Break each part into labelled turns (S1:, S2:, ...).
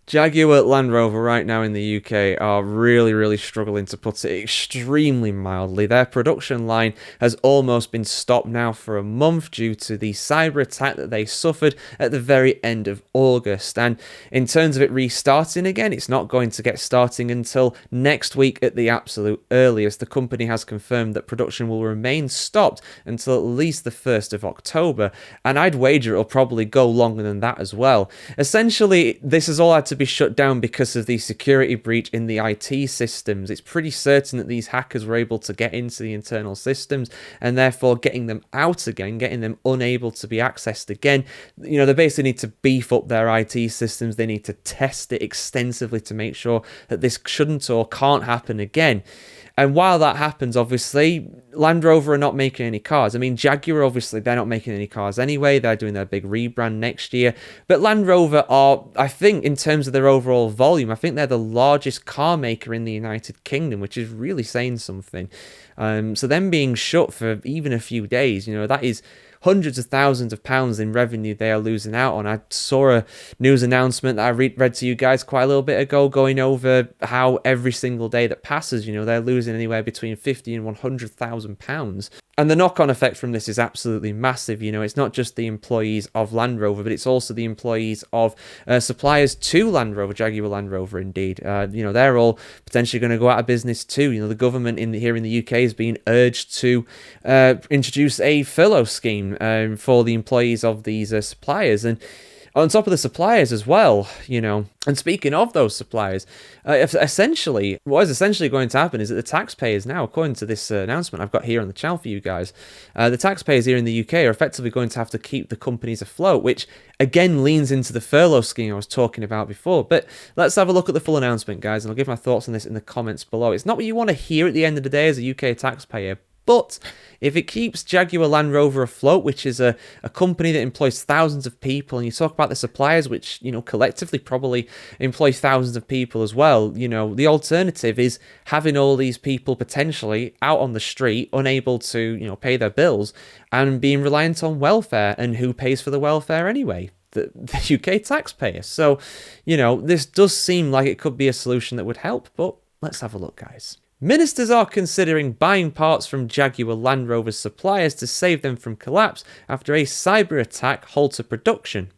S1: Jaguar Land Rover right now in the UK are really, really struggling, to put it extremely mildly. Their production line has almost been stopped now for a month due to the cyber attack that they suffered at the very end of August. And in terms of it restarting again, it's not going to get starting until next week at the absolute earliest. The company has confirmed that production will remain stopped until at least the 1st of October, and I'd wager it'll probably go longer than that as well. Essentially, this has all had to be shut down because of the security breach in the IT systems. It's pretty certain that these hackers were able to get into the internal systems, and therefore getting them out again, getting them unable to be accessed again. You know, they basically need to beef up their IT systems. They need to test it extensively to make sure that this shouldn't or can't happen again. And while that happens, obviously, Land Rover are not making any cars. I mean, Jaguar, obviously, they're not making any cars anyway. They're doing their big rebrand next year. But Land Rover are, I think, in terms of their overall volume, I think they're the largest car maker in the United Kingdom, which is really saying something. So them being shut for even a few days, you know, that is hundreds of thousands of pounds in revenue they are losing out on. I saw a news announcement that I read to you guys quite a little bit ago, going over how every single day that passes, you know, they're losing anywhere between 50 and 100,000 pounds. And the knock-on effect from this is absolutely massive. You know, it's not just the employees of Land Rover, but it's also the employees of suppliers to Land Rover, Jaguar Land Rover, indeed. You know, they're all potentially going to go out of business too. You know, the government here in the UK is being urged to introduce a furlough scheme for the employees of these suppliers. And on top of the suppliers as well, you know, and speaking of those suppliers, essentially, what is essentially going to happen is that the taxpayers now, according to this announcement I've got here on the channel for you guys, the taxpayers here in the UK are effectively going to have to keep the companies afloat, which again leans into the furlough scheme I was talking about before. But let's have a look at the full announcement, guys, and I'll give my thoughts on this in the comments below. It's not what you want to hear at the end of the day as a UK taxpayer, but if it keeps Jaguar Land Rover afloat, which is a company that employs thousands of people, and you talk about the suppliers, which, you know, collectively probably employ thousands of people as well, you know, the alternative is having all these people potentially out on the street, unable to, you know, pay their bills and being reliant on welfare. And who pays for the welfare anyway? The UK taxpayer. So, you know, this does seem like it could be a solution that would help, but let's have a look, guys. Ministers are considering buying parts from Jaguar Land Rover suppliers to save them from collapse after a cyber attack halted production.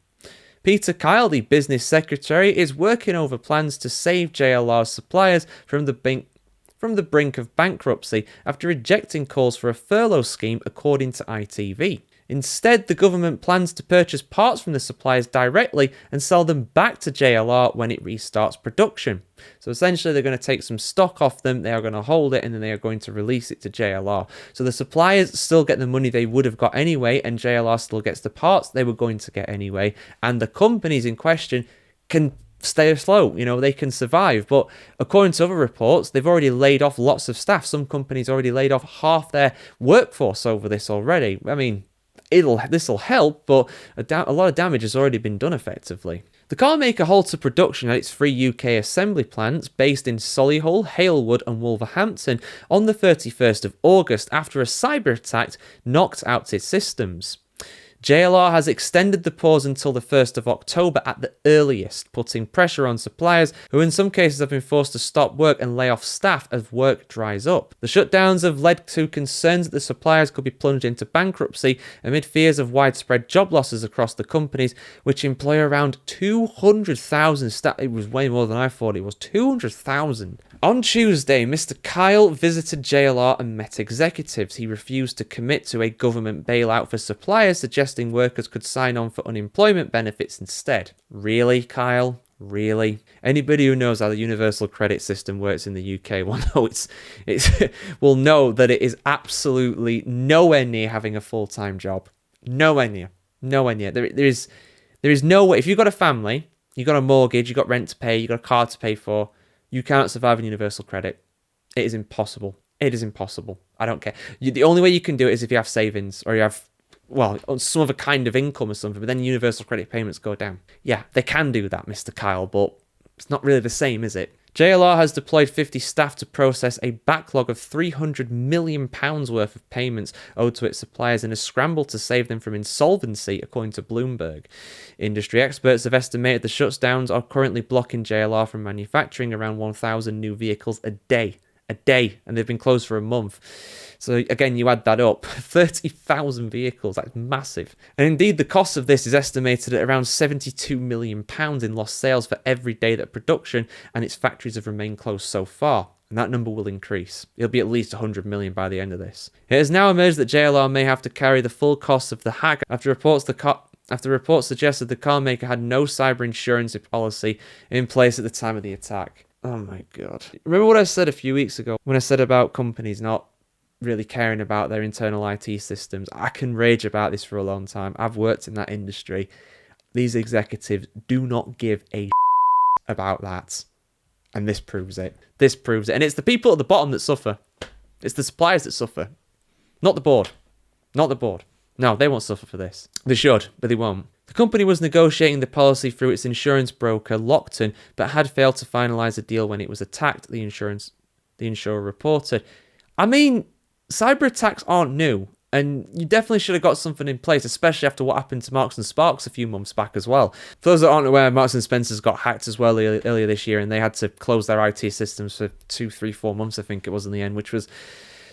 S1: Peter Kyle, the business secretary, is working over plans to save JLR suppliers from the brink of bankruptcy after rejecting calls for a furlough scheme, according to ITV. Instead, the government plans to purchase parts from the suppliers directly and sell them back to JLR when it restarts production. So essentially, they're going to take some stock off them, they are going to hold it, and then they are going to release it to JLR. So the suppliers still get the money they would have got anyway, and JLR still gets the parts they were going to get anyway. And the companies in question can stay afloat, you know, they can survive. But according to other reports, they've already laid off lots of staff. Some companies already laid off half their workforce over this already. I mean, this will help, but a lot of damage has already been done effectively. The car maker halted production at its 3 UK assembly plants based in Solihull, Halewood and Wolverhampton on the 31st of August after a cyber attack knocked out its systems. JLR has extended the pause until the 1st of October at the earliest, putting pressure on suppliers who in some cases have been forced to stop work and lay off staff as work dries up. The shutdowns have led to concerns that the suppliers could be plunged into bankruptcy amid fears of widespread job losses across the companies, which employ around 200,000 staff. It was way more than I thought it was, 200,000. On Tuesday, Mr. Kyle visited JLR and met executives. He refused to commit to a government bailout for suppliers, suggesting workers could sign on for unemployment benefits instead. Really, Kyle? Really? Anybody who knows how the universal credit system works in the UK will know will know that it is absolutely nowhere near having a full-time job. Nowhere near. Nowhere near. There is no way. If you've got a family, you've got a mortgage, you've got rent to pay, you've got a car to pay for, you can't survive on universal credit. It is impossible. It is impossible. I don't care. The only way you can do it is if you have savings or you have, well, some other kind of income or something, but then universal credit payments go down. Yeah, they can do that, Mr. Kyle, but it's not really the same, is it? JLR has deployed 50 staff to process a backlog of £300 million worth of payments owed to its suppliers in a scramble to save them from insolvency, according to Bloomberg. Industry experts have estimated the shutdowns are currently blocking JLR from manufacturing around 1,000 new vehicles a day, and they've been closed for a month. So again, you add that up, 30,000 vehicles, that's massive. And indeed, the cost of this is estimated at around £72 million in lost sales for every day that production and its factories have remained closed so far. And that number will increase. It'll be at least 100 million by the end of this. It has now emerged that JLR may have to carry the full cost of the hack after reports suggested the car maker had no cyber insurance policy in place at the time of the attack. Oh my god. Remember what I said a few weeks ago when I said about companies not really caring about their internal IT systems? I can rage about this for a long time. I've worked in that industry. These executives do not give a about that. And this proves it. This proves it. And it's the people at the bottom that suffer. It's the suppliers that suffer. Not the board. Not the board. No, they won't suffer for this. They should, but they won't. The company was negotiating the policy through its insurance broker, Lockton, but had failed to finalise a deal when it was attacked, the insurer reported. I mean, cyber attacks aren't new, and you definitely should have got something in place, especially after what happened to Marks and Sparks a few months back as well. For those that aren't aware, Marks and Spencer's got hacked as well earlier this year, and they had to close their IT systems for 2, 3, 4 months, I think it was in the end, which was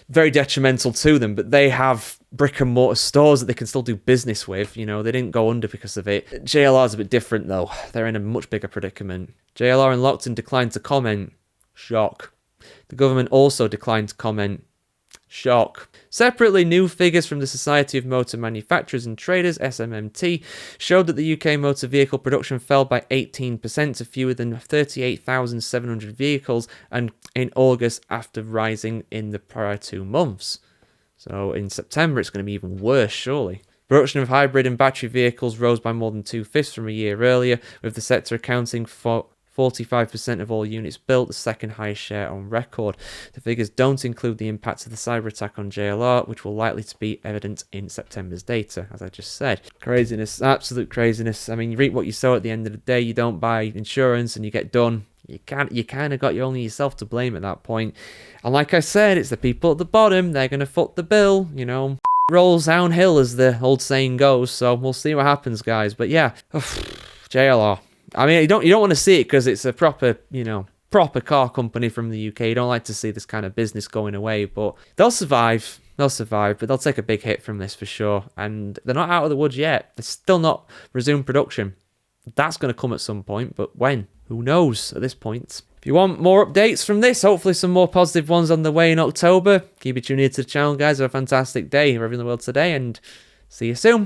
S1: very detrimental to them. But they have brick and mortar stores that they can still do business with. You know, they didn't go under because of it. JLR's a bit different though. They're in a much bigger predicament. JLR and Lockton declined to comment. Shock. The government also declined to comment. Shock. Separately, new figures from the Society of Motor Manufacturers and Traders, SMMT, showed that the UK motor vehicle production fell by 18% to fewer than 38,700 vehicles and in August after rising in the prior 2 months. So in September, it's going to be even worse, surely. Production of hybrid and battery vehicles rose by more than 2/5 from a year earlier, with the sector accounting for 45% of all units built, the second highest share on record. The figures don't include the impact of the cyber attack on JLR, which will likely to be evident in September's data, as I just said. Craziness, absolute craziness. I mean, you reap what you sow at the end of the day. You don't buy insurance and you get done. You kind of got only yourself to blame at that point. And like I said, it's the people at the bottom. They're going to foot the bill, you know. Rolls downhill, as the old saying goes. So we'll see what happens, guys. But yeah, JLR. I mean, you don't want to see it because it's a proper car company from the UK. You don't like to see this kind of business going away, but they'll survive. They'll survive, but they'll take a big hit from this for sure. And they're not out of the woods yet. They're still not resumed production. That's going to come at some point, but when? Who knows at this point? If you want more updates from this, hopefully some more positive ones on the way in October, keep it tuned to the channel, guys. Have a fantastic day wherever in the world today, and see you soon.